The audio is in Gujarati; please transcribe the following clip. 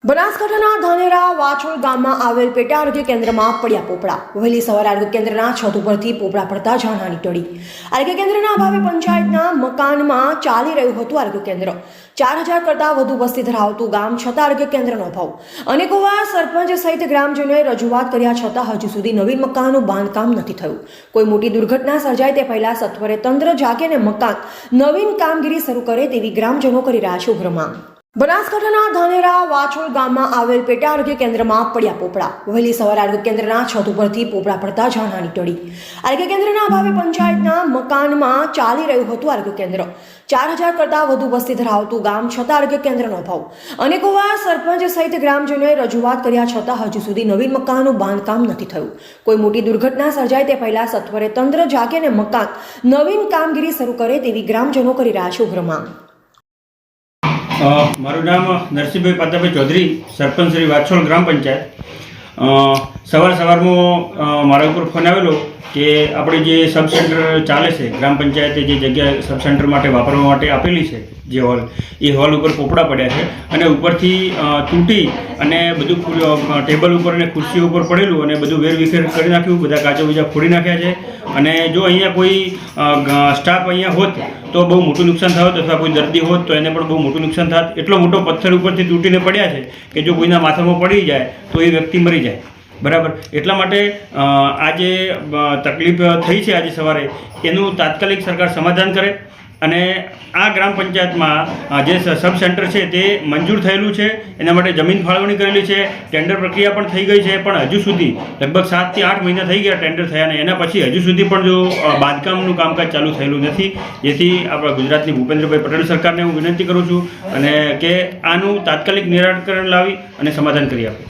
બનાસકાંઠાના ધાનેરા વાછોડ ગામમાં આવેલ પેટા આરોગ્ય કેન્દ્રમાં પડ્યા પોપડા। વહેલી સવારે આરોગ્ય કેન્દ્રના છત ઉપરથી પોપડા પડતા જાનહાની ટળી। આરોગ્ય કેન્દ્રના અભાવે પંચાયતના મકાનમાં ચાલી રહ્યું હતું આરોગ્ય કેન્દ્ર। 4000 કરતાં વધુ વસ્તી ધરાવતું ગામ છતાં આરોગ્ય કેન્દ્રનો અભાવ। અનેકવાર સરપંચ સહિત ગ્રામજનોએ રજૂઆત કર્યા છતાં હજુ સુધી નવીન મકાનનું બાંધકામ નથી થયું। કોઈ મોટી દુર્ઘટના સર્જાય તે પહેલા સત્વરે તંત્ર જાગે અને મકાન નવીન કામગીરી શરૂ કરે તેવી ગ્રામજનો કરી રહ્યા છે ઉગ્ર માંગ। બનાસકાંઠાના ધાનેરા વાછોડ ગામમાં આવેલ પેટા આરોગ્ય કેન્દ્રમાં પડ્યા પોપડા। વહેલી સવારે આરોગ્ય કેન્દ્રના છત ઉપરથી પોપડા પડતા જાનહાની ટળી। આરોગ્ય કેન્દ્રના અભાવે પંચાયતના મકાનમાં ચાલી રહ્યું હતું આરોગ્ય કેન્દ્ર। 4000 કરતાં વધુ વસ્તી ધરાવતું ગામ છતાં આરોગ્ય કેન્દ્રનો અભાવ। અનેકવાર સરપંચ સહિત ગ્રામજનોએ રજૂઆત કર્યા છતાં હજુ સુધી નવીન મકાનનું બાંધકામ નથી થયું। કોઈ મોટી દુર્ઘટના સર્જાય તે પહેલા સત્વરે તંત્ર જાગે અને મકાન નવીન કામગીરી શરૂ કરે તેવી ગ્રામજનો કરી રહ્યા છે ઉગ્ર માંગ। મારું નામ નરસિંહભાઈ પાતાભાઈ ચૌધરી, સરપંચ શ્રી વાછોડ ગ્રામ પંચાયત। સવારમાં મારા ઉપર ફોન આવેલો કે આપણે જે સબ સેન્ટર ચાલે છે ગ્રામ પંચાયતે જે જગ્યા સબ સેન્ટર માટે વાપરવા માટે આપેલી છે જે હોલ, એ હોલ ઉપર પોપડા પડ્યા છે અને ઉપરથી તૂટી અને બધું ટેબલ ઉપર અને ખુરશીઓ ઉપર પડેલું અને બધું વેરવિખેર કરી નાખ્યું, બધા કાચો બીજા ફોડી નાખ્યા છે। અને જો અહીંયા કોઈ સ્ટાફ અહીંયા હોત તો બહુ મોટું નુકસાન થયું અથવા કોઈ દર્દી હોત તો એને પણ બહુ મોટું નુકસાન થાત। એટલો મોટો પથ્થર ઉપરથી તૂટીને પડ્યા છે કે જો કોઈના માથામાં પડી જાય તો એ વ્યક્તિ મરી જાય, બરાબર। એટલા માટે આજે તકલીફ થઈ છે આજે સવારે, એનું તાત્કાલિક સરકાર સમાધાન કરે અને આ ગ્રામ પંચાયતમાં જે સબ સેન્ટર છે તે મંજૂર થયેલું છે, એના માટે જમીન ફાળવણી કરેલી છે, ટેન્ડર પ્રક્રિયા પણ થઈ ગઈ છે, પણ હજુ સુધી લગભગ 7 થી 8 મહિના થઈ ગયા ટેન્ડર થયા ને એના પછી હજુ સુધી પણ જો બાંધકામનું કામકાજ ચાલુ થયેલું નથી। જેથી આપણા ગુજરાતની ભૂપેન્દ્રભાઈ પટેલ સરકારને હું વિનંતી કરું છું અને કે આનું તાત્કાલિક નિરાકરણ લાવી અને સમાધાન કરી આપે।